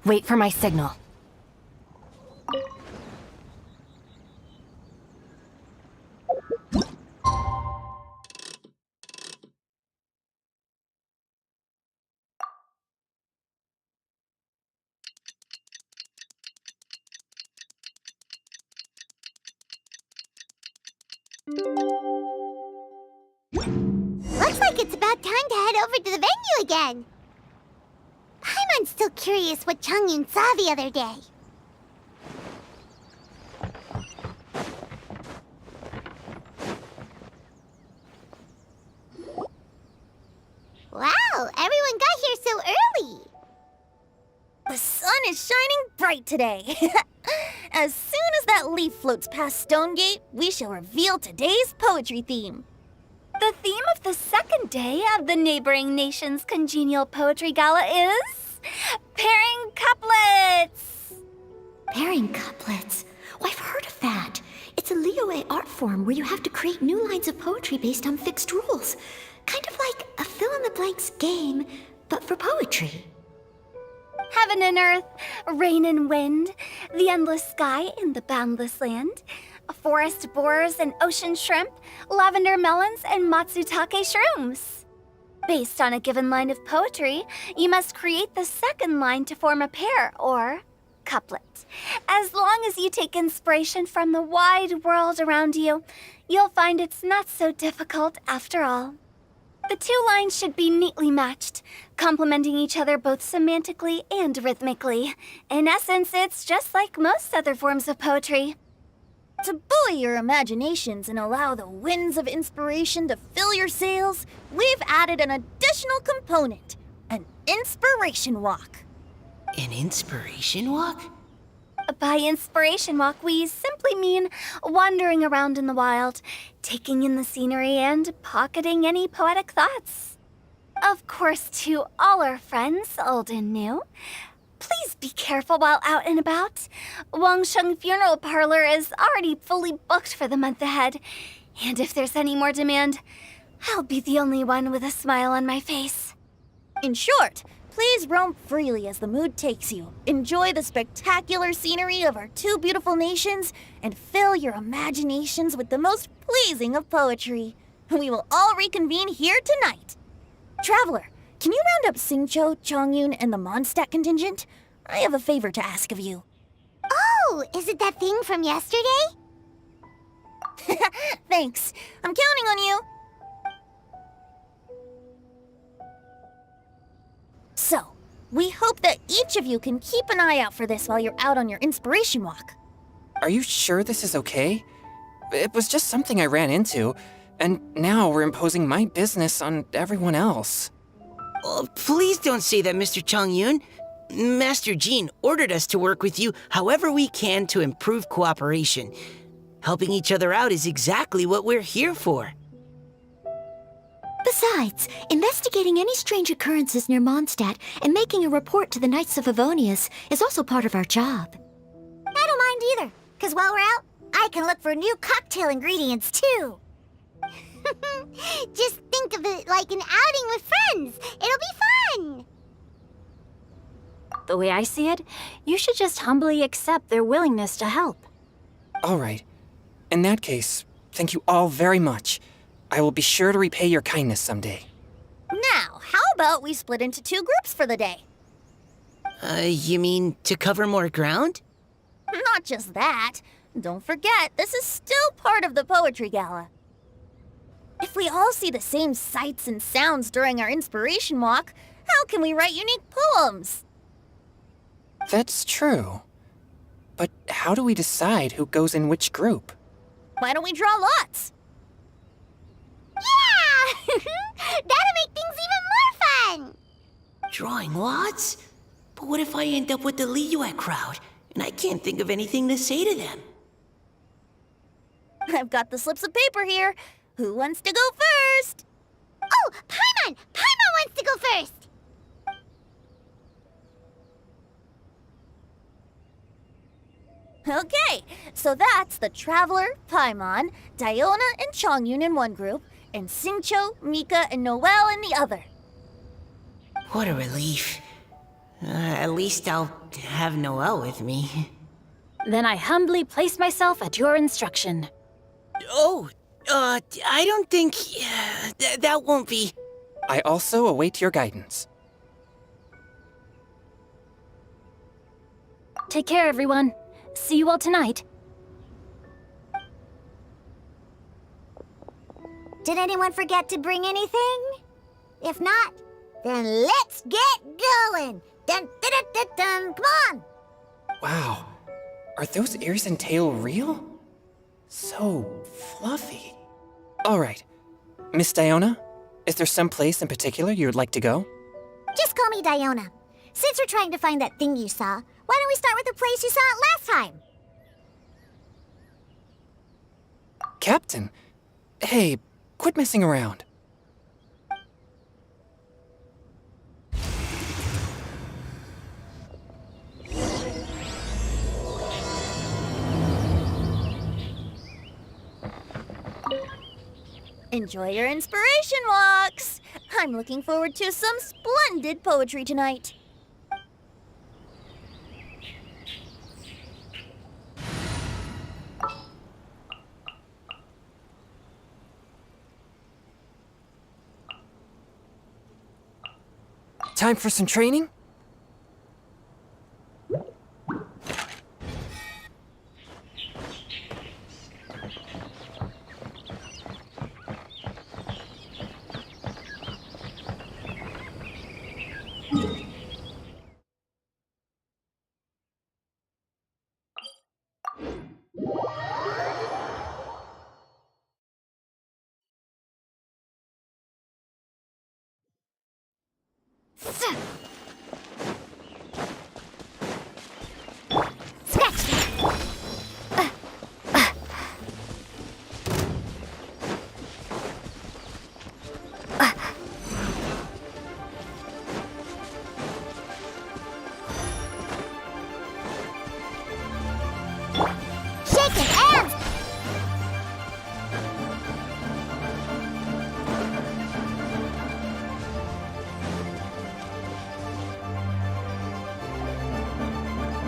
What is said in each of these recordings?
Wait for my signal. Looks like it's about time to head over to the venue again. I'm still curious what Chongyun saw the other day. Wow, everyone got here so early. The sun is shining bright today. As soon as that leaf floats past Stonegate, we shall reveal today's poetry theme. The theme of the second day of the neighboring nation's congenial poetry gala is pairing couplets. Pairing couplets? Oh, I've heard of that. It's a Liyue art form where you have to create new lines of poetry based on fixed rules. Kind of like a fill-in-the-blanks game, but for poetry. Heaven and earth, rain and wind, the endless sky and the boundless land, forest borers and ocean shrimp, lavender melons and matsutake shrooms. Based on a given line of poetry, you must create the second line to form a pair, or couplet. As long as you take inspiration from the wide world around you, you'll find it's not so difficult after all. The two lines should be neatly matched, complementing each other both semantically and rhythmically. In essence, it's just like most other forms of poetry. To buoy your imaginations and allow the winds of inspiration to fill your sails, we've added an additional component, an inspiration walk. An inspiration walk? By inspiration walk, we simply mean wandering around in the wild, taking in the scenery and pocketing any poetic thoughts. Of course, to all our friends, old and new, please be careful while out and about. Wangsheng Funeral Parlor is already fully booked for the month ahead, and if there's any more demand, I'll be the only one with a smile on my face. In short, please roam freely as the mood takes you. Enjoy the spectacular scenery of our two beautiful nations, and fill your imaginations with the most pleasing of poetry. We will all reconvene here tonight. Traveler, can you round up Xingqiu, Chongyun, and the Mondstadt contingent? I have a favor to ask of you. Oh, is it that thing from yesterday? Thanks. I'm counting on you. So, we hope that each of you can keep an eye out for this while you're out on your inspiration walk. Are you sure this is okay? It was just something I ran into, and now we're imposing my business on everyone else. Oh, please don't say that, Mr. Chongyun. Master Jean ordered us to work with you however we can to improve cooperation. Helping each other out is exactly what we're here for. Besides, investigating any strange occurrences near Mondstadt and making a report to the Knights of Avonius is also part of our job. I don't mind either, because while we're out, I can look for new cocktail ingredients too. Just think of it like an outing with friends. It'll be fun. The way I see it, you should just humbly accept their willingness to help. All right. In that case, thank you all very much. I will be sure to repay your kindness someday. Now, how about we split into two groups for the day? You mean to cover more ground? Not just that. Don't forget, this is still part of the Poetry Gala. If we all see the same sights and sounds during our inspiration walk, how can we write unique poems? That's true. But how do we decide who goes in which group? Why don't we draw lots? Yeah! That'll make things even more fun! Drawing lots? But what if I end up with the Liyue crowd, and I can't think of anything to say to them? I've got the slips of paper here. Who wants to go first? Oh, Paimon! Paimon wants to go first! Okay, so that's the Traveler, Paimon, Diona, and Chongyun in one group, and Xingqiu, Mika, and Noelle in the other. What a relief. At least I'll have Noelle with me. Then I humbly place myself at your instruction. Oh, I don't think... that won't be... I also await your guidance. Take care, everyone. See you all tonight. Did anyone forget to bring anything? If not, then let's get going! Dun, dun, dun, dun, dun. Come on! Wow, are those ears and tail real? So fluffy. All right, Miss Diona, is there some place in particular you would like to go? Just call me Diona. Since we're trying to find that thing you saw, why don't we start with the place you saw it last time? Captain, hey, quit messing around. Enjoy your inspiration walks! I'm looking forward to some splendid poetry tonight. Time for some training? Shaking hands!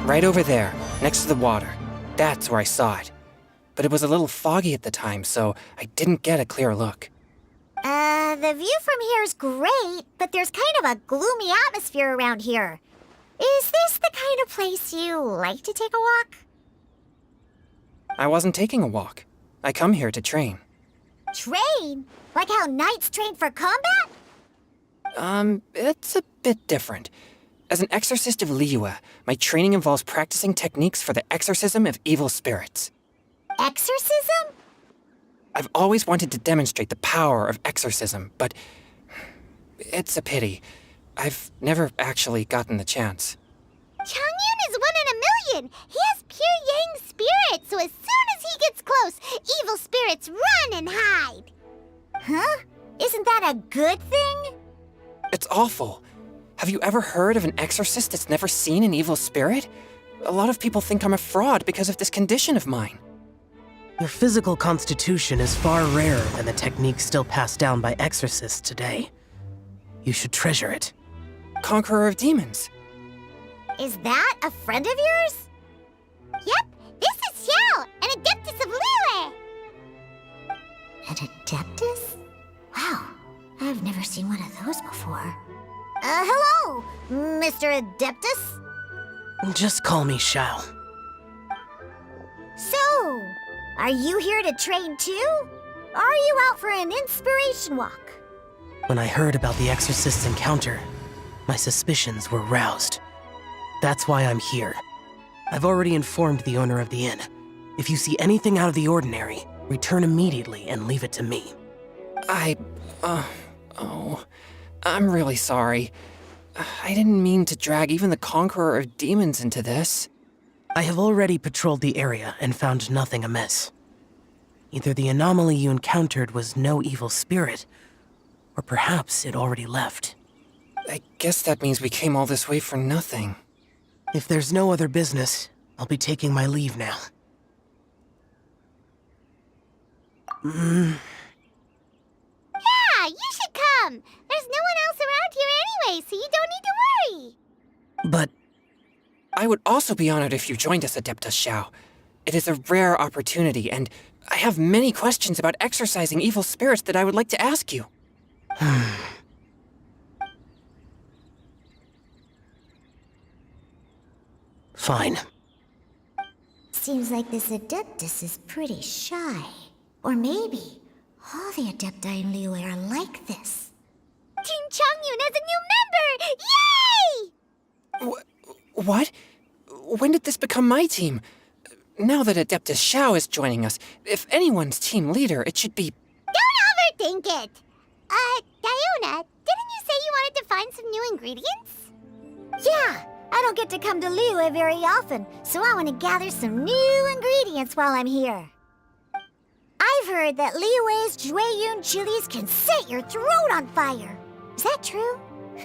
Right over there, next to the water. That's where I saw it. But it was a little foggy at the time, so I didn't get a clear look. The view from here is great, but there's kind of a gloomy atmosphere around here. Is this the kind of place you like to take a walk? I wasn't taking a walk. I come here to train. Train? Like how knights train for combat? It's a bit different. As an exorcist of Liyue, my training involves practicing techniques for the exorcism of evil spirits. Exorcism? I've always wanted to demonstrate the power of exorcism, but it's a pity. I've never actually gotten the chance. Chongyun is 1 in a million. He has pure yang spirit, so as soon as he gets close, evil spirits run and hide. Huh? Isn't that a good thing? It's awful. Have you ever heard of an exorcist that's never seen an evil spirit? A lot of people think I'm a fraud because of this condition of mine. Your physical constitution is far rarer than the techniques still passed down by exorcists today. You should treasure it. Conqueror of demons. Is that a friend of yours? Yep, this is Xiao, an adeptus of Liyue. An adeptus? Wow, I've never seen one of those before. Hello, Mr. Adeptus? Just call me Xiao. So, are you here to train too? Or are you out for an inspiration walk? When I heard about the exorcist's encounter, my suspicions were roused. That's why I'm here. I've already informed the owner of the inn. If you see anything out of the ordinary, return immediately and leave it to me. I'm really sorry. I didn't mean to drag even the Conqueror of Demons into this. I have already patrolled the area and found nothing amiss. Either the anomaly you encountered was no evil spirit, or perhaps it already left. I guess that means we came all this way for nothing. If there's no other business, I'll be taking my leave now. Yeah, you should come. There's no one else around here anyway, so you don't need to worry. But I would also be honored if you joined us, Adeptus Xiao. It is a rare opportunity, and I have many questions about exorcising evil spirits that I would like to ask you. fine. Seems like this Adeptus is pretty shy. Or maybe all the Adepti in Liyue are like this. Team Changyun has a new member! Yay! What? When did this become my team? Now that Adeptus Xiao is joining us, if anyone's team leader, it should be... Don't overthink it! Diona, didn't you say you wanted to find some new ingredients? Yeah, I don't get to come to Liyue very often, so I want to gather some new ingredients while I'm here. I've heard that Liyue's Jueyun chilies can set your throat on fire. Is that true?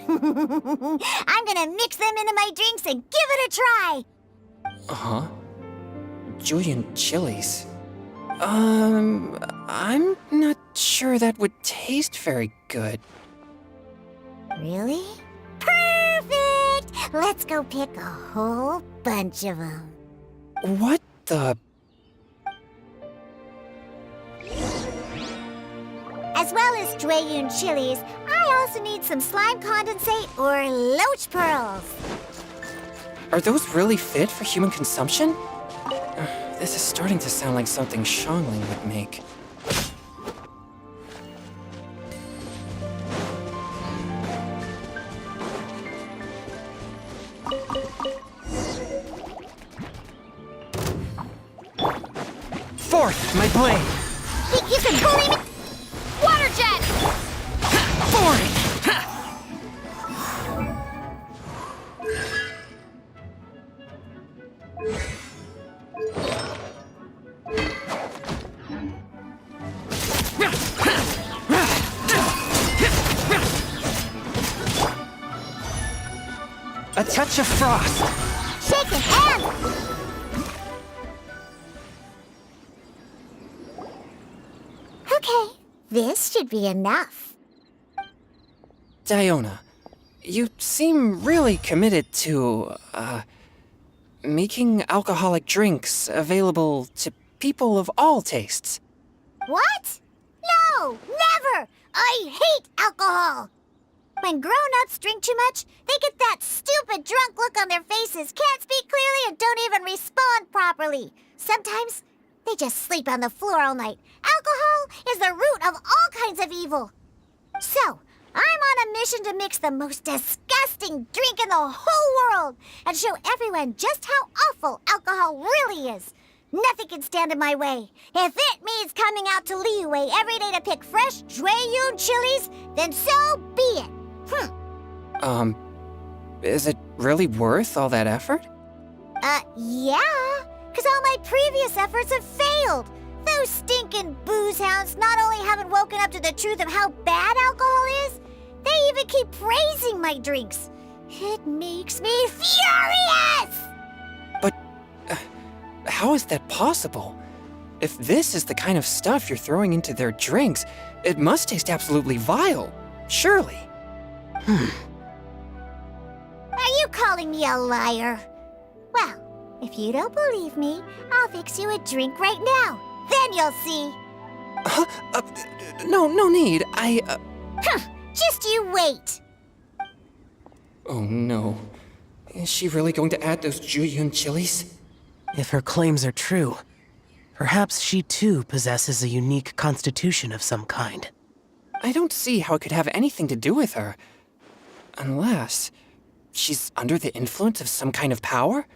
I'm gonna mix them into my drinks and give it a try! Uh-huh. Julian chilies. I'm not sure that would taste very good. Really? Perfect! Let's go pick a whole bunch of them. What the... As well as Jueyun chilies, I also need some slime condensate or loach pearls. Are those really fit for human consumption? This is starting to sound like something Xiangling would make. Forth, my blade! You can bully me! Water jet! Forth! A touch of frost! Shake it and... Okay, this should be enough. Diona, you seem really committed to, making alcoholic drinks available to people of all tastes. What? No, never! I hate alcohol! When grown-ups drink too much, they get that stupid drunk look on their faces, can't speak clearly, and don't even respond properly. Sometimes, they just sleep on the floor all night. Alcohol is the root of all kinds of evil. So, I'm on a mission to mix the most disgusting drink in the whole world and show everyone just how awful alcohol really is. Nothing can stand in my way. If it means coming out to Liyue every day to pick fresh Jueyun chilies, then so be it. Is it really worth all that effort? Yeah, because all my previous efforts have failed. Those stinking booze hounds not only haven't woken up to the truth of how bad alcohol is, they even keep praising my drinks. It makes me furious! But how is that possible? If this is the kind of stuff you're throwing into their drinks, it must taste absolutely vile, surely. Are you calling me a liar? Well, if you don't believe me, I'll fix you a drink right now. Then you'll see. No need. Just you wait. Oh no. Is she really going to add those Jueyun chilies? If her claims are true, perhaps she too possesses a unique constitution of some kind. I don't see how it could have anything to do with her. Unless she's under the influence of some kind of power?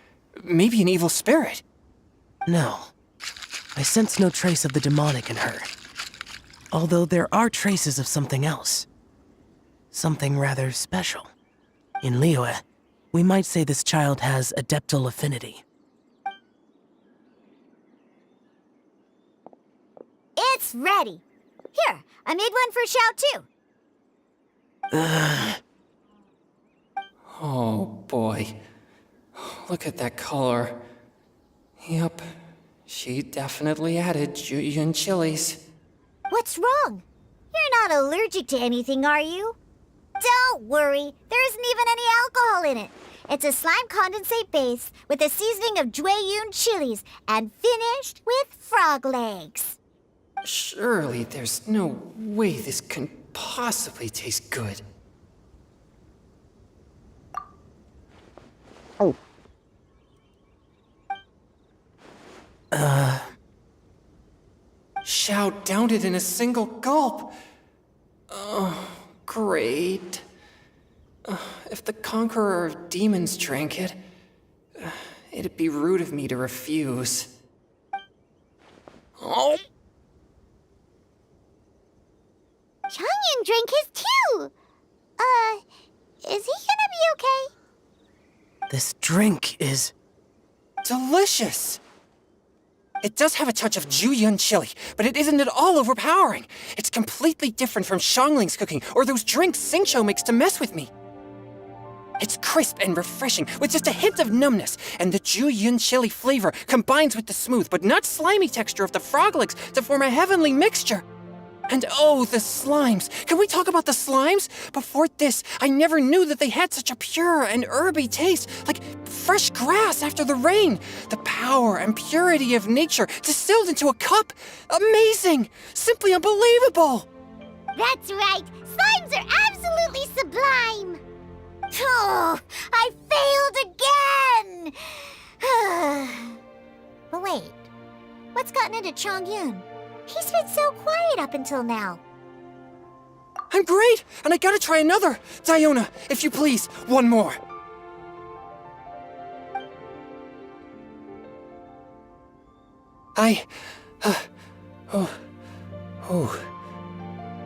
maybe an evil spirit. No. I sense no trace of the demonic in her. Although there are traces of something else. Something rather special. In Liyue, we might say this child has adeptal affinity. It's ready. Here, I made one for Xiao too. Oh boy. Look at that color. Yep, she definitely added Jueyun chilies. What's wrong? You're not allergic to anything, are you? Don't worry, there isn't even any alcohol in it. It's a slime condensate base with a seasoning of Jueyun chilies and finished with frog legs. Surely there's no way this can possibly taste good. Xiao downed it in a single gulp. Oh, great. If the Conqueror of Demons drank it, it'd be rude of me to refuse. Oh! Changyun drank his too. Is he gonna be okay? This drink is... Delicious! It does have a touch of Jueyun chili, but it isn't at all overpowering. It's completely different from Xiangling's cooking or those drinks Xingqiu makes to mess with me. It's crisp and refreshing, with just a hint of numbness, and the Jueyun chili flavor combines with the smooth but not slimy texture of the frog legs to form a heavenly mixture. And oh, the slimes! Can we talk about the slimes? Before this, I never knew that they had such a pure and herby taste, like fresh grass after the rain. The power and purity of nature distilled into a cup. Amazing! Simply unbelievable! That's right, slimes are absolutely sublime. Oh, I failed again! But wait, what's gotten into Changyun? He's been so quiet up until now. I'm great, and I gotta try another. Diona, if you please, one more.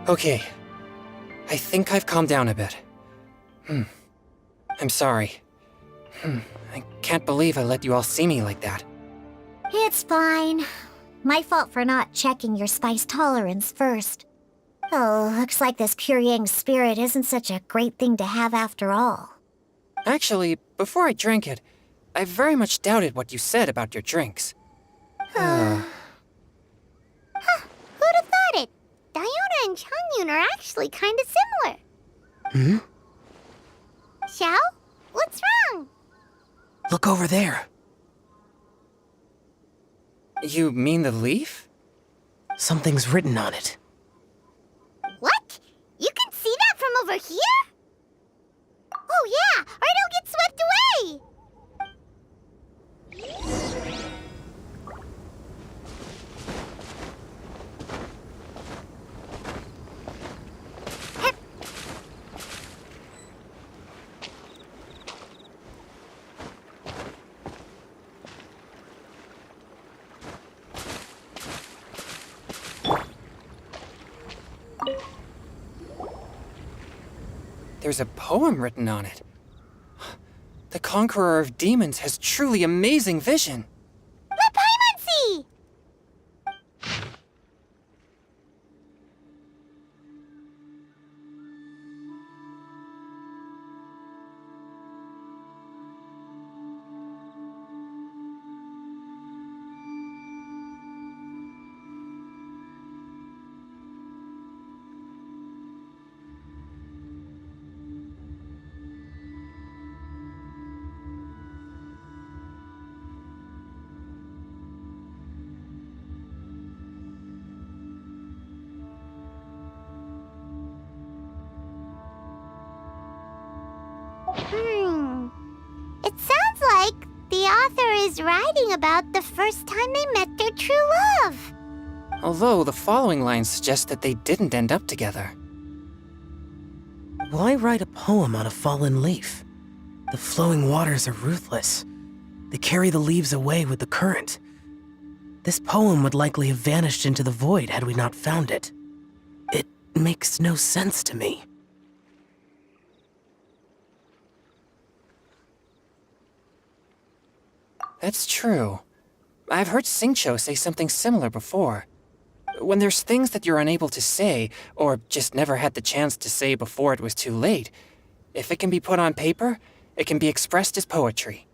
Okay. I think I've calmed down a bit. I'm sorry. I can't believe I let you all see me like that. It's fine. My fault for not checking your spice tolerance first. Oh, looks like this pure yang spirit isn't such a great thing to have after all. Actually, before I drank it, I very much doubted what you said about your drinks. Who'd have thought it? Diona and Changyun are actually kinda similar. Xiao? What's wrong? Look over there. You mean the leaf? Something's written on it. What? You can see that from over here? Oh yeah, or it'll get swept away! There's a poem written on it. The Conqueror of Demons has truly amazing vision. Let Paimon see! It sounds like the author is writing about the first time they met their true love. Although the following lines suggest that they didn't end up together. Why write a poem on a fallen leaf? The flowing waters are ruthless. They carry the leaves away with the current. This poem would likely have vanished into the void had we not found it. It makes no sense to me. That's true. I've heard Singcho say something similar before. When there's things that you're unable to say, or just never had the chance to say before it was too late, if it can be put on paper, it can be expressed as poetry.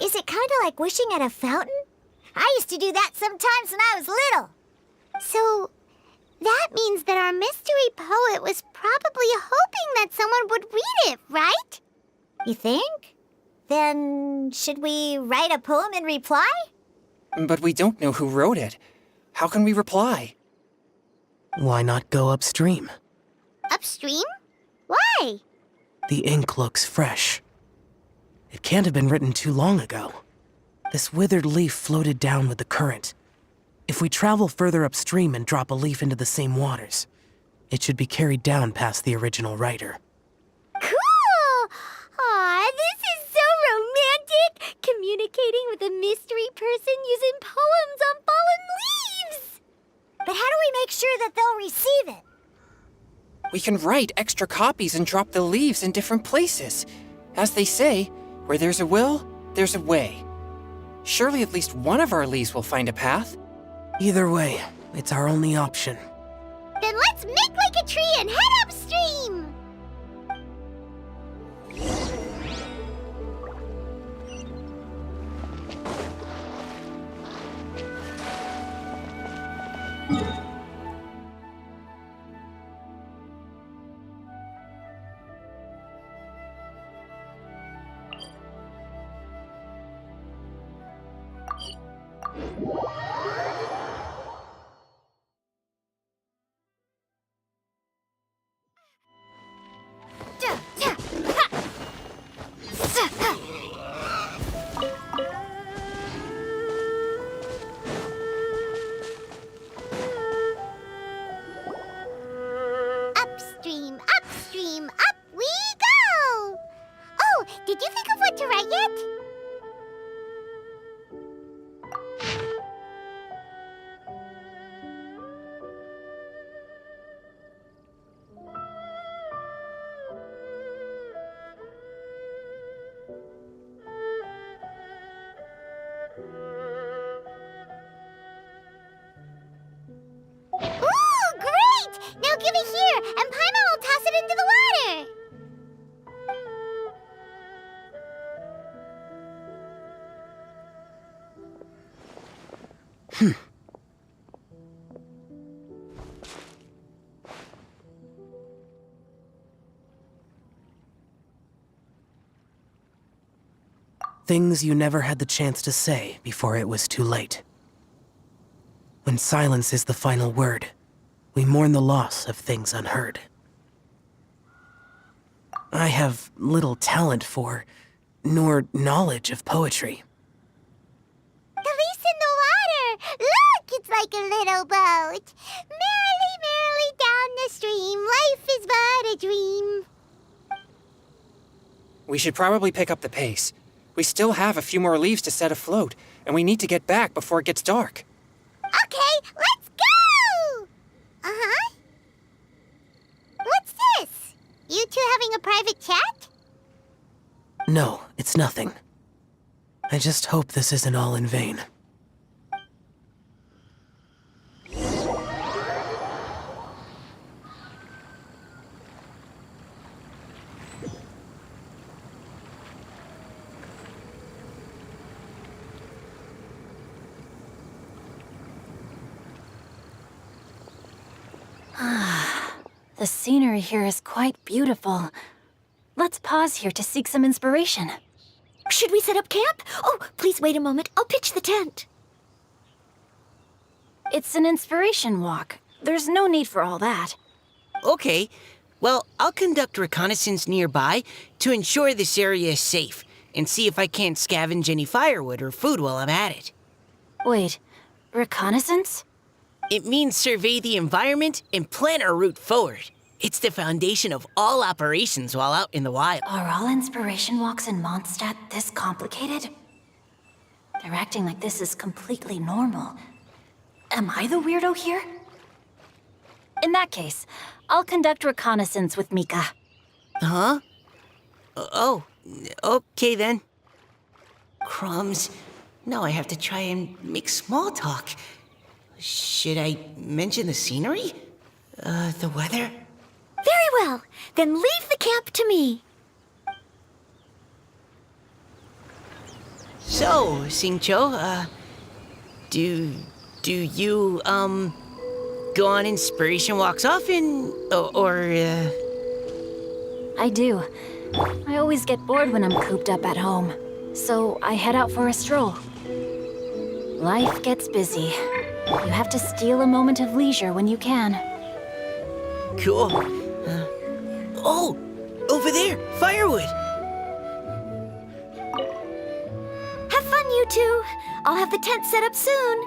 Is it kind of like wishing at a fountain? I used to do that sometimes when I was little. So, that means that our mystery poet was probably hoping that someone would read it, right? You think? Then, should we write a poem in reply? But we don't know who wrote it. How can we reply? Why not go upstream? Upstream? Why? The ink looks fresh. It can't have been written too long ago. This withered leaf floated down with the current. If we travel further upstream and drop a leaf into the same waters, it should be carried down past the original writer. Cool! Aw, this is so romantic! Communicating with a mystery person using poems on fallen leaves! But how do we make sure that they'll receive it? We can write extra copies and drop the leaves in different places. As they say, where there's a will, there's a way. Surely at least one of our leaves will find a path. Either way, it's our only option. Then let's make like a tree and head upstream! Upstream, upstream, up we go! Oh, did you think of what to write yet? Ooh, great! Now give it here, and Paimon will toss it into the water! Things you never had the chance to say before it was too late. When silence is the final word, we mourn the loss of things unheard. I have little talent for, nor knowledge of poetry. The leaf's in the water! Look, it's like a little boat! Merrily, merrily down the stream, life is but a dream. We should probably pick up the pace. We still have a few more leaves to set afloat, and we need to get back before it gets dark. Okay, let's go! Uh-huh. What's this? You two having a private chat? No, it's nothing. I just hope this isn't all in vain. The scenery here is quite beautiful. Let's pause here to seek some inspiration. Should we set up camp? Oh, please wait a moment. I'll pitch the tent. It's an inspiration walk. There's no need for all that. Okay, well, I'll conduct reconnaissance nearby to ensure this area is safe and see if I can't scavenge any firewood or food while I'm at it. Wait, reconnaissance? It means survey the environment and plan our route forward. It's the foundation of all operations while out in the wild. Are all inspiration walks in Mondstadt this complicated? interacting like this is completely normal. Am I the weirdo here? In that case, I'll conduct reconnaissance with Mika. Huh? Oh, okay then. Crumbs. Now I have to try and make small talk. Should I mention the scenery? The weather? Very well. Then leave the camp to me. So, Singcho, do you, go on inspiration walks often? I do. I always get bored when I'm cooped up at home, so I head out for a stroll. Life gets busy. You have to steal a moment of leisure when you can. Cool. Oh, over there, firewood. Have fun, you two. I'll have the tent set up soon.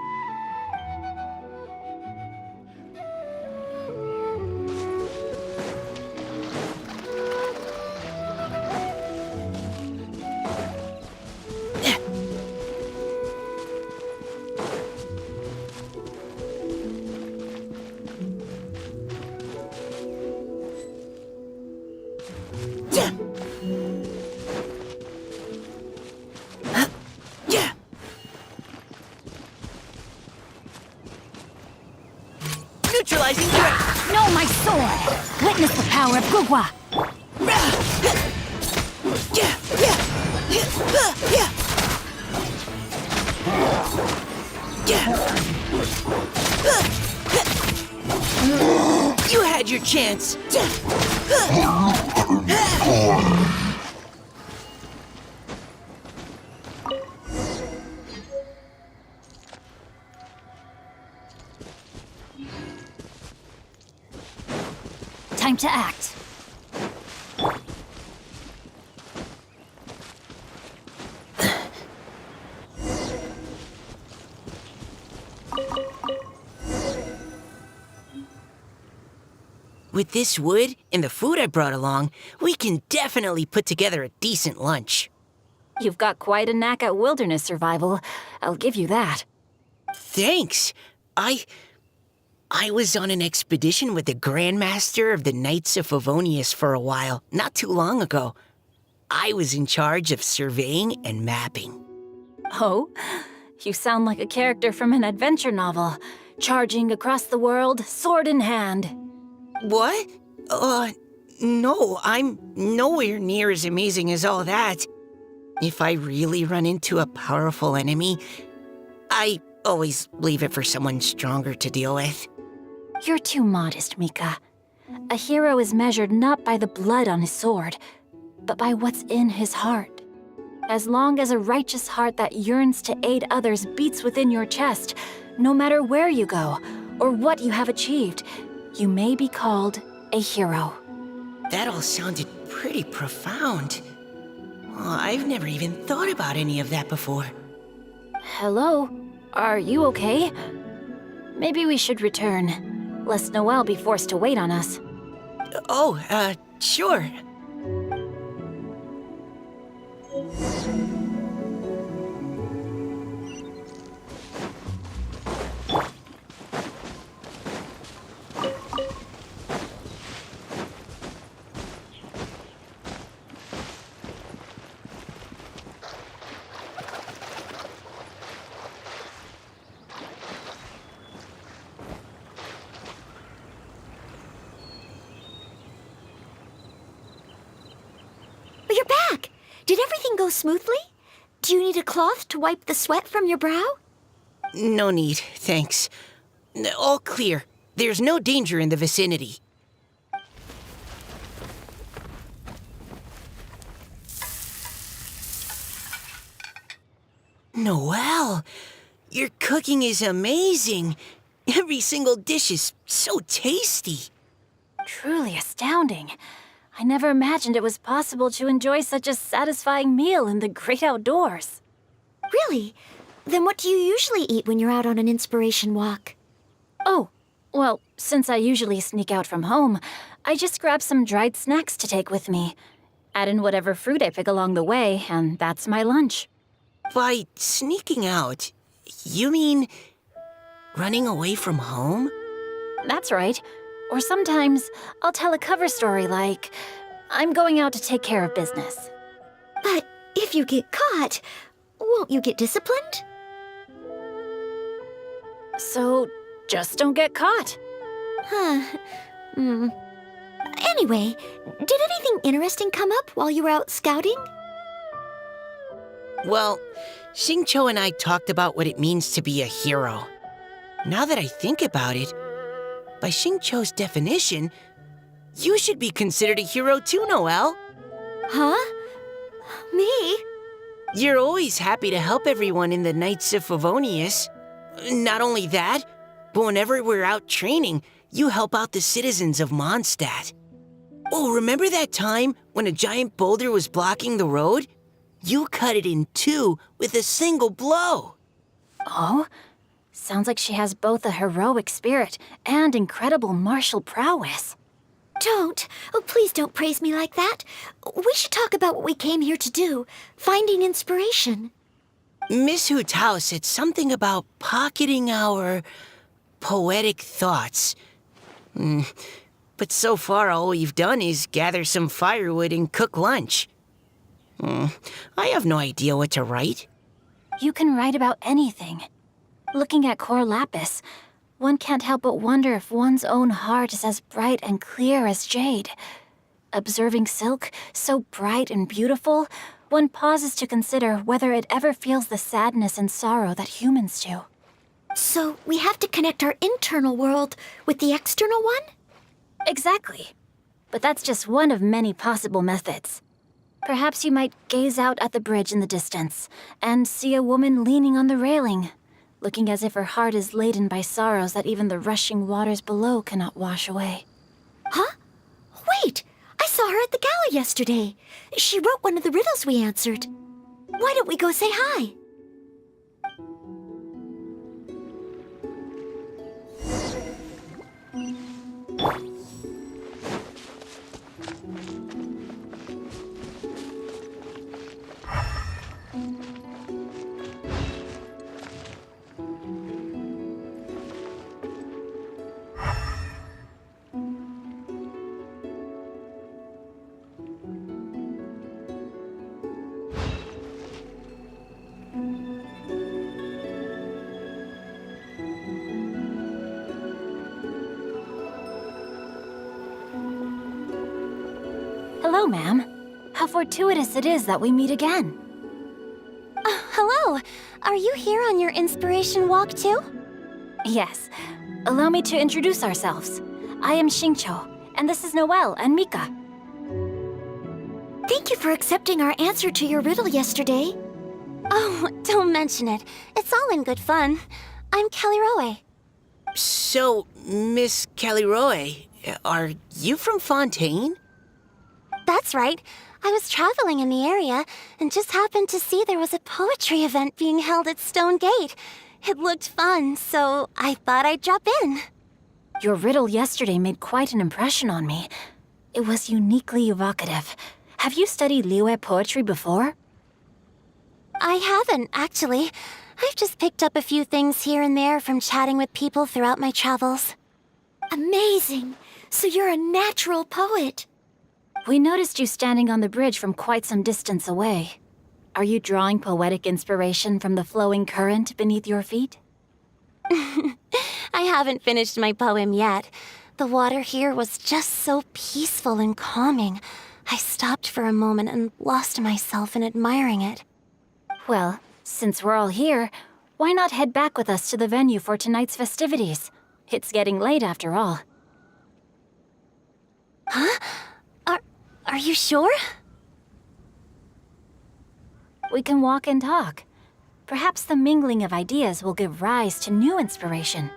Neutralizing threat! No, my sword! Witness the power of Gugwa! You had your chance. Time to act. With this wood and the food I brought along, we can definitely put together a decent lunch. You've got quite a knack at wilderness survival. I'll give you that. Thanks. I was on an expedition with the Grandmaster of the Knights of Favonius for a while, not too long ago. I was in charge of surveying and mapping. Oh? You sound like a character from an adventure novel, charging across the world, sword in hand. What? No, I'm nowhere near as amazing as all that. If I really run into a powerful enemy, I always leave it for someone stronger to deal with. You're too modest, Mika. A hero is measured not by the blood on his sword, but by what's in his heart. As long as a righteous heart that yearns to aid others beats within your chest, no matter where you go or what you have achieved, you may be called a hero. That all sounded pretty profound. Well, I've never even thought about any of that before. Hello? Are you okay? Maybe we should return, lest Noelle be forced to wait on us. Sure. You're back! Did everything go smoothly? Do you need a cloth to wipe the sweat from your brow? No need, thanks. All clear. There's no danger in the vicinity. Noelle, your cooking is amazing. Every single dish is so tasty. Truly astounding. I never imagined it was possible to enjoy such a satisfying meal in the great outdoors. Really? Then what do you usually eat when you're out on an inspiration walk? Oh, well, since I usually sneak out from home, I just grab some dried snacks to take with me. Add in whatever fruit I pick along the way, and that's my lunch. By sneaking out, you mean running away from home? That's right. Or sometimes I'll tell a cover story like, I'm going out to take care of business. But if you get caught, won't you get disciplined? So just don't get caught. Huh. Anyway, did anything interesting come up while you were out scouting? Well, Xingqiu and I talked about what it means to be a hero. Now that I think about it, by Xingqiu's definition, you should be considered a hero too, Noelle. Huh? Me? You're always happy to help everyone in the Knights of Favonius. Not only that, but whenever we're out training, you help out the citizens of Mondstadt. Oh, remember that time when a giant boulder was blocking the road? You cut it in two with a single blow. Oh? Sounds like she has both a heroic spirit and incredible martial prowess. Don't. Oh, please don't praise me like that. We should talk about what we came here to do, finding inspiration. Miss Hu Tao said something about pocketing our poetic thoughts. But so far, all we've done is gather some firewood and cook lunch. I have no idea what to write. You can write about anything. Looking at Cor Lapis, one can't help but wonder if one's own heart is as bright and clear as jade. Observing silk, so bright and beautiful, one pauses to consider whether it ever feels the sadness and sorrow that humans do. So we have to connect our internal world with the external one? Exactly. But that's just one of many possible methods. Perhaps you might gaze out at the bridge in the distance and see a woman leaning on the railing, looking as if her heart is laden by sorrows that even the rushing waters below cannot wash away. Huh? Wait! I saw her at the gala yesterday. She wrote one of the riddles we answered. Why don't we go say hi? Hello, ma'am. How fortuitous it is that we meet again. Hello. Are you here on your inspiration walk too? Yes. Allow me to introduce ourselves. I am Xingqiu, and this is Noelle and Mika. Thank you for accepting our answer to your riddle yesterday. Oh, don't mention it. It's all in good fun. I'm Kelly Roe. So, Miss Caliroe, are you from Fontaine? That's right. I was traveling in the area and just happened to see there was a poetry event being held at Stone Gate. It looked fun, so I thought I'd drop in. Your riddle yesterday made quite an impression on me. It was uniquely evocative. Have you studied Liyue poetry before? I haven't, actually. I've just picked up a few things here and there from chatting with people throughout my travels. Amazing! So you're a natural poet. We noticed you standing on the bridge from quite some distance away. Are you drawing poetic inspiration from the flowing current beneath your feet? I haven't finished my poem yet. The water here was just so peaceful and calming. I stopped for a moment and lost myself in admiring it. Well, since we're all here, why not head back with us to the venue for tonight's festivities? It's getting late after all. Huh? Are you sure? We can walk and talk. Perhaps the mingling of ideas will give rise to new inspiration.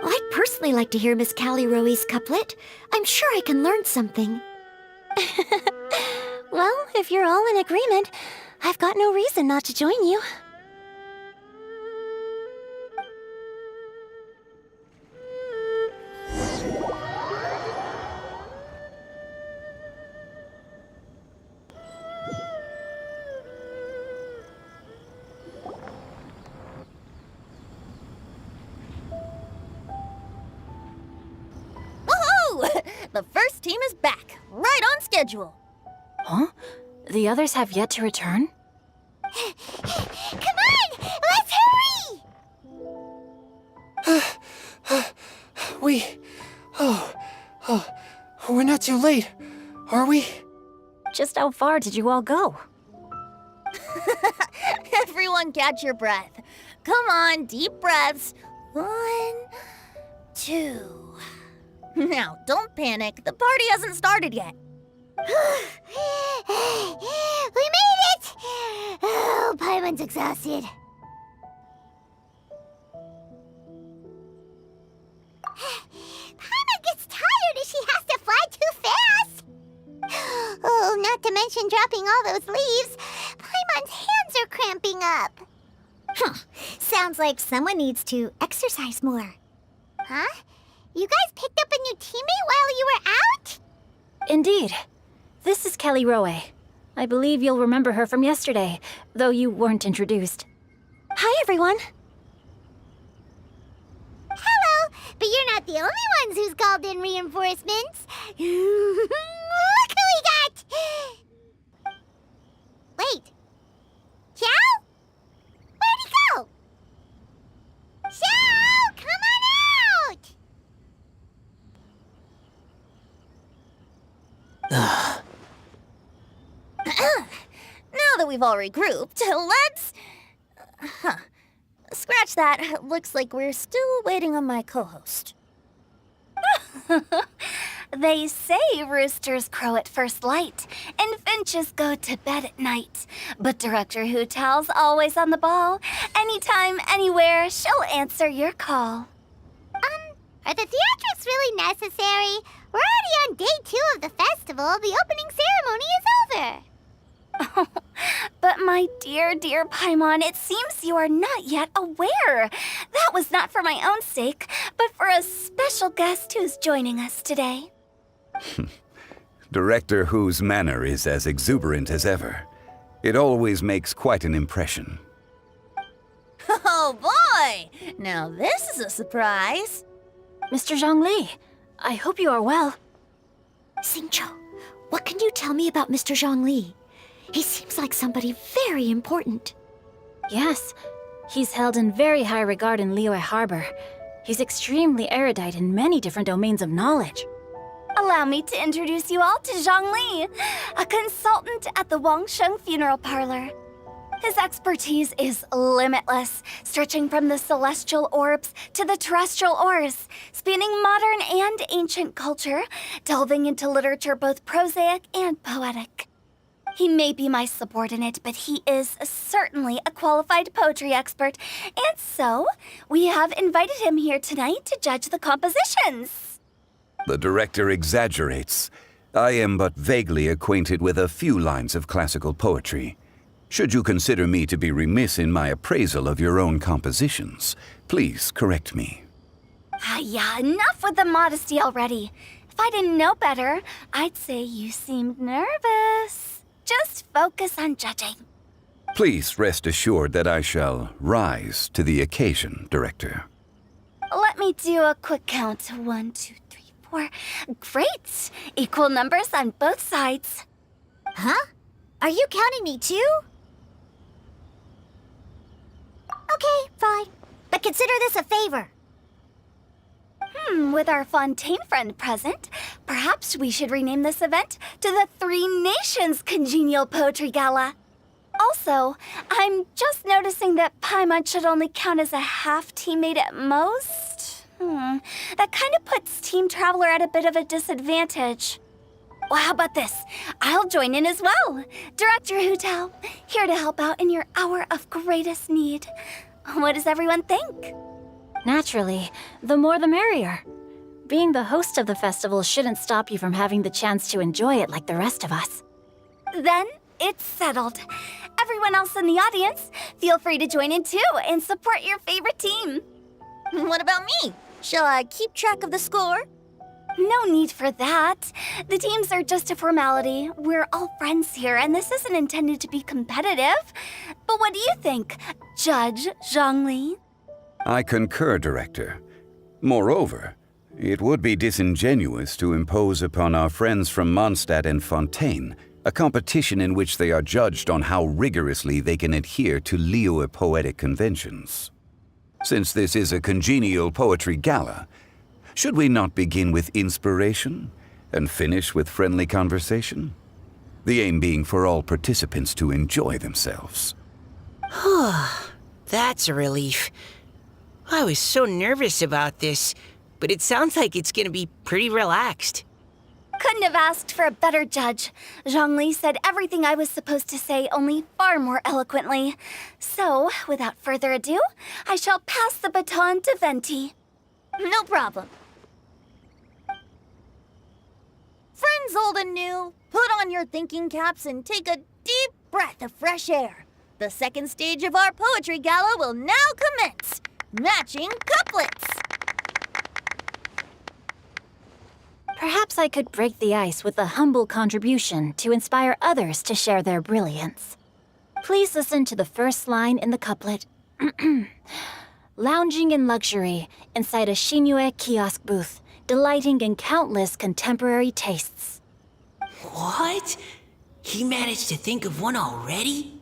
I'd personally like to hear Miss Callie Roe's couplet. I'm sure I can learn something. Well, if you're all in agreement, I've got no reason not to join you. The first team is back, right on schedule. Huh? The others have yet to return? Come on! Let's hurry! We're not too late, are we? Just how far did you all go? Everyone catch your breath. Come on, deep breaths. 1, 2. Now, don't panic. The party hasn't started yet. We made it! Oh, Paimon's exhausted. Paimon gets tired if she has to fly too fast. Oh, not to mention dropping all those leaves. Paimon's hands are cramping up. Sounds like someone needs to exercise more. Huh? You guys picked up a new teammate while you were out? Indeed. This is Kelly Rowe. I believe you'll remember her from yesterday, though you weren't introduced. Hi, everyone. Hello, but you're not the only ones who's called in reinforcements. Look who we got! Wait. Xiao? Where'd he go? Xiao, come on out! Now that we've all regrouped, let's... Scratch that. Looks like we're still waiting on my co-host. They say roosters crow at first light, and finches go to bed at night. But Director Hu Tao's always on the ball. Anytime, anywhere, she'll answer your call. Are the theatrics really necessary? We're already on day 2 of the festival. The opening ceremony is over. But my dear, dear Paimon, it seems you are not yet aware. That was not for my own sake, but for a special guest who's joining us today. Director Hu's manner is as exuberant as ever. It always makes quite an impression. Oh boy! Now this is a surprise. Mr. Zhongli, I hope you are well. Xingqiu, what can you tell me about Mr. Zhongli? He seems like somebody very important. Yes, he's held in very high regard in Liyue Harbor. He's extremely erudite in many different domains of knowledge. Allow me to introduce you all to Zhang Li, a consultant at the Wangsheng Funeral Parlor. His expertise is limitless, stretching from the celestial orbs to the terrestrial ores, spanning modern and ancient culture, delving into literature both prosaic and poetic. He may be my subordinate, but he is certainly a qualified poetry expert, and so we have invited him here tonight to judge the compositions. The director exaggerates. I am but vaguely acquainted with a few lines of classical poetry. Should you consider me to be remiss in my appraisal of your own compositions, please correct me. Yeah, enough with the modesty already. If I didn't know better, I'd say you seemed nervous. Just focus on judging. Please rest assured that I shall rise to the occasion, Director. Let me do a quick count. 1, 2, 3, 4. Great! Equal numbers on both sides. Huh? Are you counting me too? Okay, fine. But consider this a favor. With our Fontaine friend present, perhaps we should rename this event to the Three Nations Congenial Poetry Gala. Also, I'm just noticing that Paimon should only count as a half teammate at most. That kind of puts Team Traveler at a bit of a disadvantage. Well, how about this? I'll join in as well. Director Hu Tao, here to help out in your hour of greatest need. What does everyone think? Naturally, the more the merrier. Being the host of the festival shouldn't stop you from having the chance to enjoy it like the rest of us. Then it's settled. Everyone else in the audience, feel free to join in too and support your favorite team. What about me? Shall I keep track of the score? No need for that. The teams are just a formality. We're all friends here, and this isn't intended to be competitive. But what do you think, Judge Zhongli? I concur, Director. Moreover, It would be disingenuous to impose upon our friends from Mondstadt and Fontaine a competition in which they are judged on how rigorously they can adhere to Liyue poetic conventions. Since this is a congenial poetry gala, should we not begin with inspiration and finish with friendly conversation? The aim being for all participants to enjoy themselves. That's a relief. I was so nervous about this, but it sounds like it's gonna be pretty relaxed. Couldn't have asked for a better judge. Zhongli said everything I was supposed to say, only far more eloquently. So, without further ado, I shall pass the baton to Venti. No problem. Friends old and new, put on your thinking caps and take a deep breath of fresh air. The second stage of our poetry gala will now commence. Matching couplets. Perhaps I could break the ice with a humble contribution to inspire others to share their brilliance. Please listen to the first line in the couplet. Lounging in luxury inside a Shinue kiosk booth, delighting in countless contemporary tastes. What? He managed to think of one already?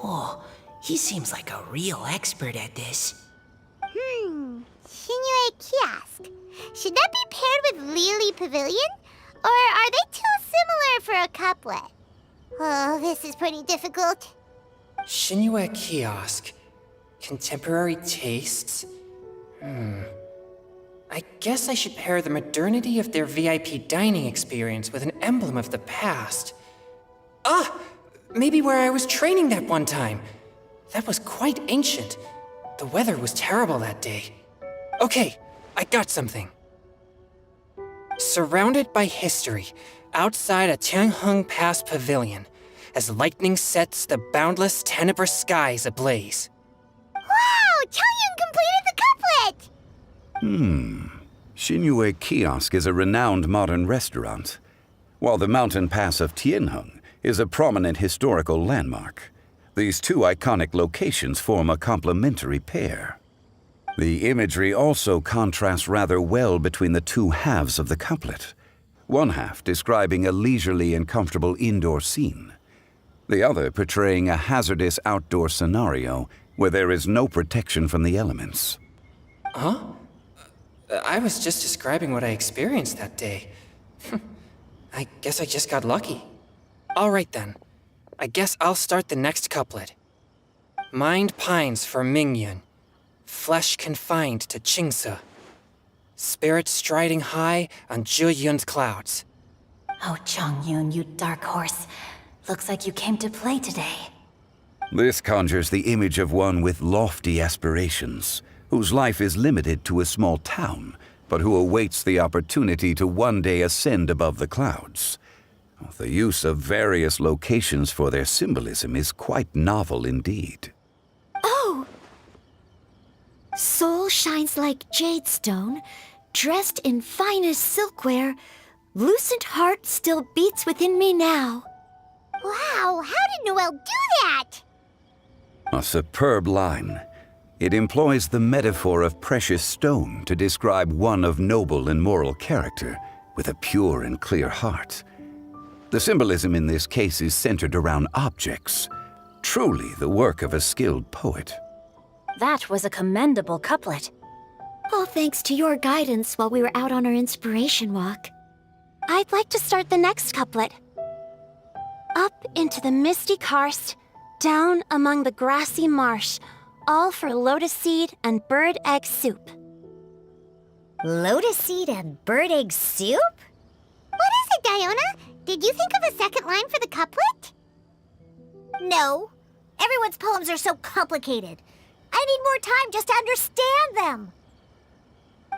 Oh, he seems like a real expert at this. Shinue Kiosk. Should that be paired with Lily Pavilion? Or are they too similar for a couplet? Oh, this is pretty difficult. Shinue Kiosk. Contemporary tastes? I guess I should pair the modernity of their VIP dining experience with an emblem of the past. Ah! Maybe where I was training that one time. That was quite ancient. The weather was terrible that day. Okay, I got something. Surrounded by history, outside a Tianheng Pass pavilion, as lightning sets the boundless tenebrous skies ablaze. Wow! Chongyun completed the couplet! Shinue Kiosk is a renowned modern restaurant, while the mountain pass of Tianheng is a prominent historical landmark. These two iconic locations form a complementary pair. The imagery also contrasts rather well between the two halves of the couplet, one half describing a leisurely and comfortable indoor scene, the other portraying a hazardous outdoor scenario where there is no protection from the elements. Huh? I was just describing what I experienced that day. I guess I just got lucky. All right then. I guess I'll start the next couplet. Mind pines for Mingyun, flesh confined to Qingse, spirit striding high on Zheyun's clouds. Oh, Chongyun, you dark horse. Looks like you came to play today. This conjures the image of one with lofty aspirations, whose life is limited to a small town, but who awaits the opportunity to one day ascend above the clouds. The use of various locations for their symbolism is quite novel indeed. Oh! Soul shines like jade stone, dressed in finest silkware. Lucent heart still beats within me now. Wow, how did Noelle do that? A superb line. It employs the metaphor of precious stone to describe one of noble and moral character, with a pure and clear heart. The symbolism in this case is centered around objects, truly the work of a skilled poet. That was a commendable couplet. All thanks to your guidance while we were out on our inspiration walk. I'd like to start the next couplet. Up into the misty karst, down among the grassy marsh, all for lotus seed and bird egg soup. Lotus seed and bird egg soup? What is it, Diona? Did you think of a second line for the couplet? No. Everyone's poems are so complicated. I need more time just to understand them.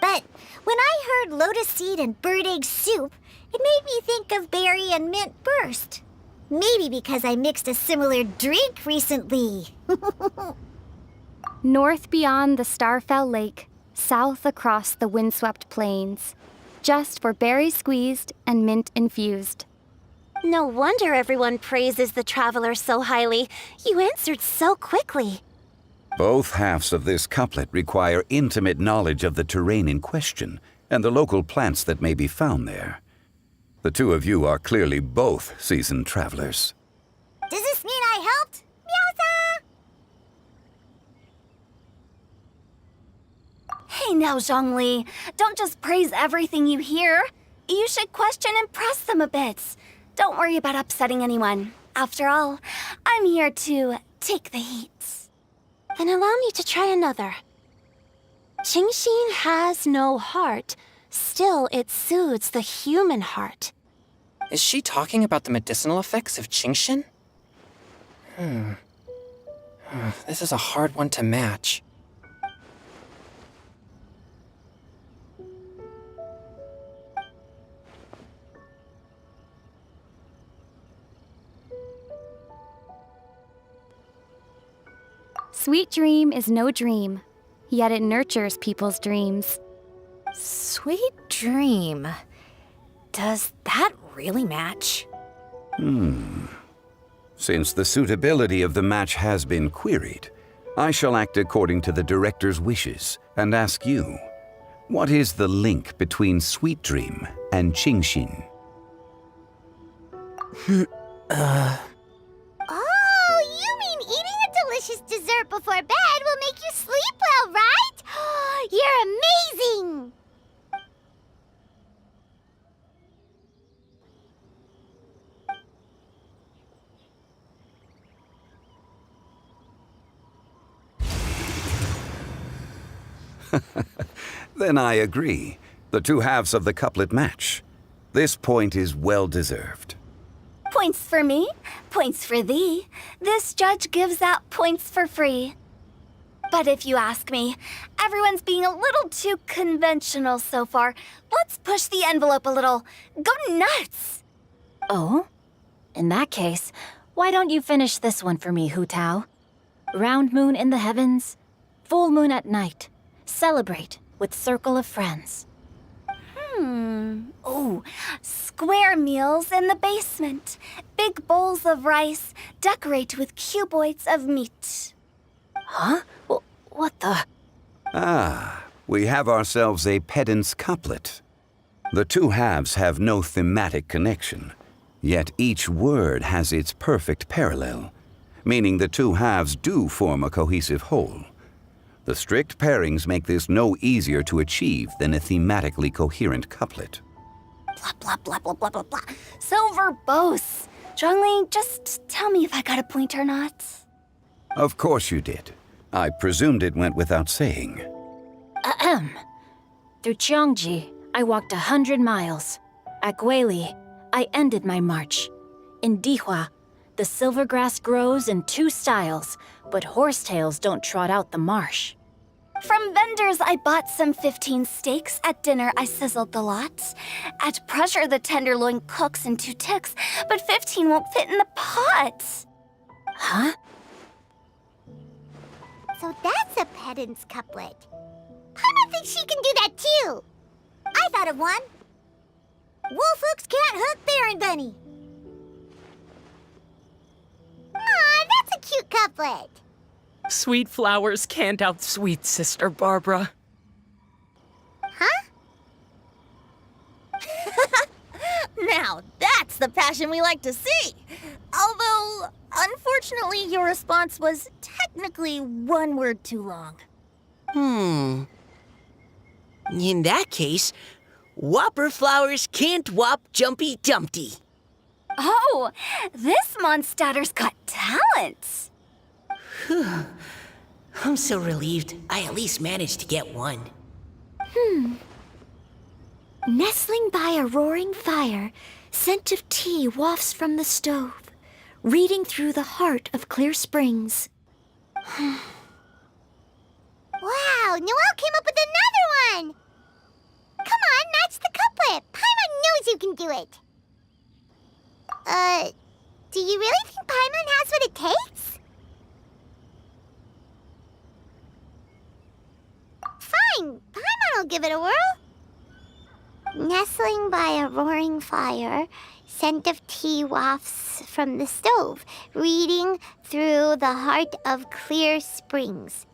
But when I heard lotus seed and bird egg soup, it made me think of berry and mint burst. Maybe because I mixed a similar drink recently. North beyond the Starfell Lake, south across the windswept plains, just for berry squeezed and mint infused. No wonder everyone praises the traveler so highly. You answered so quickly. Both halves of this couplet require intimate knowledge of the terrain in question and the local plants that may be found there. The two of you are clearly both seasoned travelers. Does this mean I helped? Meowsa! Hey now, Zhongli, don't just praise everything you hear. You should question and press them a bit. Don't worry about upsetting anyone. After all, I'm here to take the heat. Then allow me to try another. Qingxin has no heart. Still, it soothes the human heart. Is she talking about the medicinal effects of Genshin? This is a hard one to match. Sweet dream is no dream, yet it nurtures people's dreams. Sweet dream. Does that really match? Since the suitability of the match has been queried, I shall act according to the director's wishes and ask you, what is the link between Sweet Dream and Qingxin? Oh, you mean eating a delicious dessert before bed will make you sleep well, right? You're amazing! Then I agree. The two halves of the couplet match. This point is well deserved. Points for me, points for thee. This judge gives out points for free. But if you ask me, everyone's being a little too conventional so far. Let's push the envelope a little. Go nuts! Oh? In that case, why don't you finish this one for me, Hu Tao? Round moon in the heavens, full moon at night. Celebrate with circle of friends. Oh, square meals in the basement. Big bowls of rice. Decorate with cuboids of meat. Huh? What the? We have ourselves a pedant's couplet. The two halves have no thematic connection, yet each word has its perfect parallel, meaning the two halves do form a cohesive whole. The strict pairings make this no easier to achieve than a thematically coherent couplet. Blah, blah, blah, blah, blah, blah, blah. So verbose. Zhongli, just tell me if I got a point or not. Of course you did. I presumed it went without saying. Ahem. Through Cheongji, I walked 100 miles. At Guili, I ended my march. In Dihua, the silver grass grows in two styles, but horsetails don't trot out the marsh. From vendors, I bought some 15 steaks. At dinner, I sizzled the lots. At pressure, the tenderloin cooks in 2 ticks, but 15 won't fit in the pot. Huh? So that's a pedant's couplet. Paimon thinks she can do that too. I thought of one. Wolf hooks can't hook Baron Bunny. Aw, that's a cute couplet. Sweet flowers can't outsweet Sister Barbara. Huh? Now, that's the passion we like to see. Although, unfortunately, your response was technically 1 word too long. In that case, Whopper flowers can't whop Jumpy Dumpty. Oh, this monster's got talent. I'm so relieved I at least managed to get one. Nestling by a roaring fire, scent of tea wafts from the stove, reading through the heart of clear springs. Wow, Noelle came up with another one! Come on, match the couplet. Paimon knows you can do it. Do you really think Paimon has what it takes? Fine, Paimon will give it a whirl. Nestling by a roaring fire, scent of tea wafts from the stove, reading through the heart of clear springs.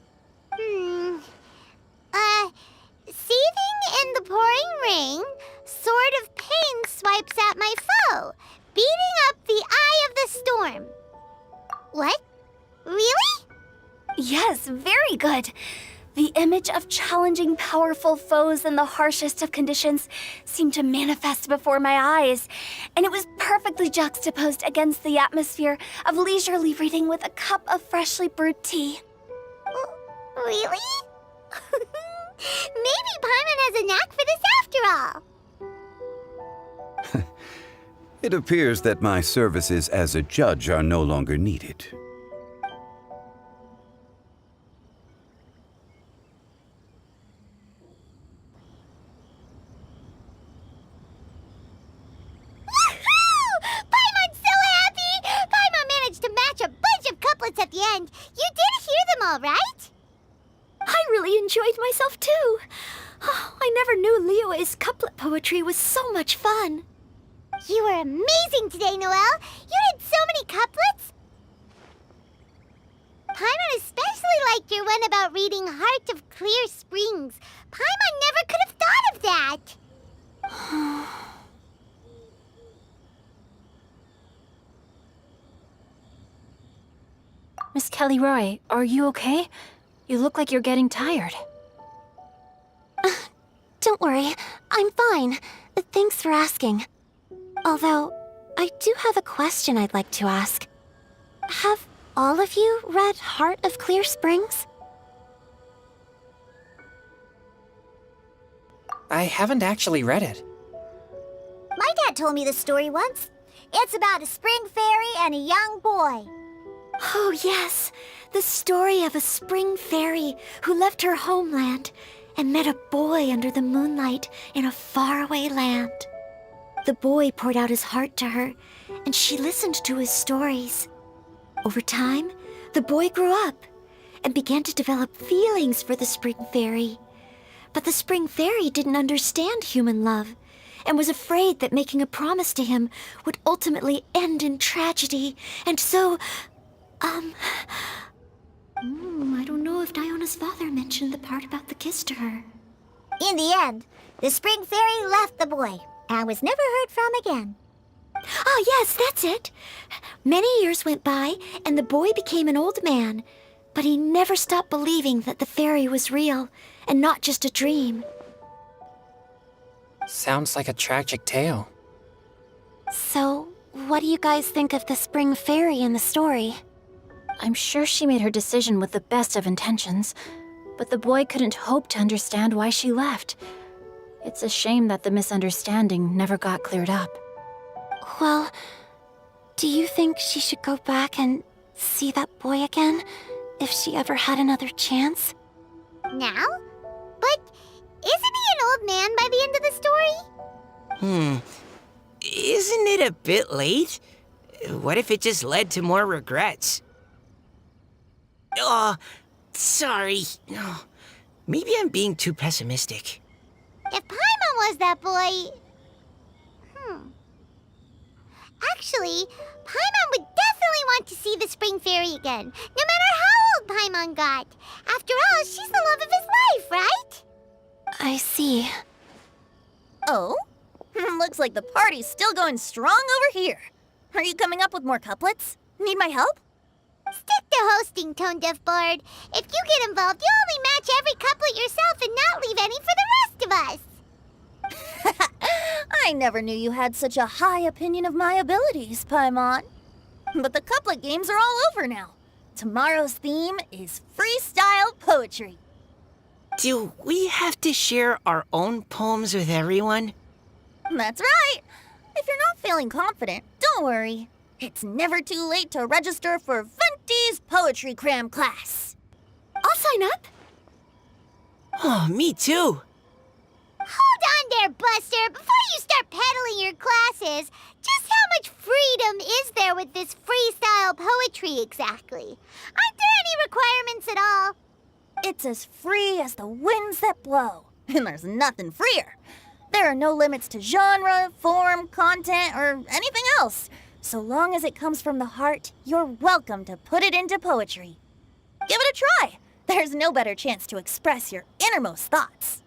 Seething in the pouring god! The image of challenging powerful foes in the harshest of conditions seemed to manifest before my eyes, and it was perfectly juxtaposed against the atmosphere of leisurely reading with a cup of freshly brewed tea. Really? Maybe Paimon has a knack for this after all. It appears that my services as a judge are no longer needed. Paimon's so happy! Paimon managed to match a bunch of couplets at the end. You did hear them all, right? I really enjoyed myself too. Oh, I never knew Liyue's couplet poetry was so much fun. You were amazing today, Noelle. You did so many couplets. Paimon especially liked your one about reading Heart of Clear Springs. Paimon never could have thought of that. Miss Kelly Roy, are you okay? You look like you're getting tired. Don't worry, I'm fine. Thanks for asking. Although, I do have a question I'd like to ask. Have all of you read Heart of Clear Springs? I haven't actually read it. My dad told me the story once. It's about a spring fairy and a young boy. Oh, yes. The story of a spring fairy who left her homeland and met a boy under the moonlight in a faraway land. The boy poured out his heart to her, and she listened to his stories. Over time, the boy grew up and began to develop feelings for the spring fairy. But the spring fairy didn't understand human love and was afraid that making a promise to him would ultimately end in tragedy. And so, I don't know if Diona's father mentioned the part about the kiss to her. In the end, the spring fairy left the boy and was never heard from again. Ah, yes, that's it. Many years went by, and the boy became an old man, but he never stopped believing that the fairy was real and not just a dream. Sounds like a tragic tale. So, what do you guys think of the spring fairy in the story? I'm sure she made her decision with the best of intentions, but the boy couldn't hope to understand why she left. It's a shame that the misunderstanding never got cleared up. Well, do you think she should go back and see that boy again if she ever had another chance? Now? But isn't he an old man by the end of the story? Isn't it a bit late? What if it just led to more regrets? Oh, sorry. Oh, maybe I'm being too pessimistic. If Paimon was that boy... Actually, Paimon would definitely want to see the spring fairy again, no matter how old Paimon got. After all, she's the love of his life, right? I see. Oh? Looks like the party's still going strong over here. Are you coming up with more couplets? Need my help? Stick to hosting, Tone Deaf Bard. If you get involved, you'll only match every couplet yourself and not leave any for the rest of us. I never knew you had such a high opinion of my abilities, Paimon. But the couplet games are all over now. Tomorrow's theme is freestyle poetry. Do we have to share our own poems with everyone? That's right. If you're not feeling confident, don't worry. It's never too late to register for Venti's Poetry Cram class. I'll sign up. Oh, me too. Hold on there, Buster. Before you start peddling your classes, just how much freedom is there with this freestyle poetry exactly? Aren't there any requirements at all? It's as free as the winds that blow, and there's nothing freer. There are no limits to genre, form, content, or anything else. So long as it comes from the heart, you're welcome to put it into poetry. Give it a try. There's no better chance to express your innermost thoughts.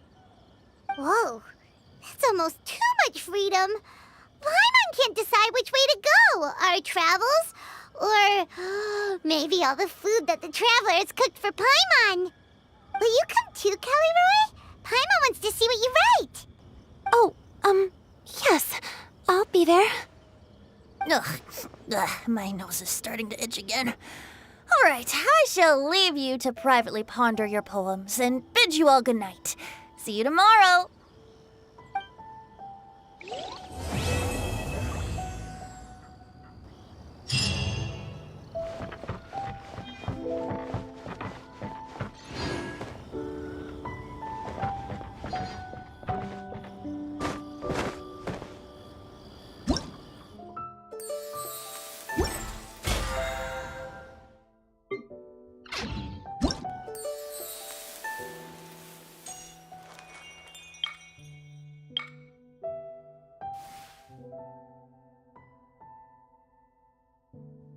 Whoa, that's almost too much freedom. Paimon can't decide which way to go. Our travels? Or maybe all the food that the travelers cooked for Paimon. Will you come too, Kelly Roy? Paimon wants to see what you write. Oh, yes. I'll be there. Ugh, my nose is starting to itch again. All right, I shall leave you to privately ponder your poems and bid you all good night. See you tomorrow.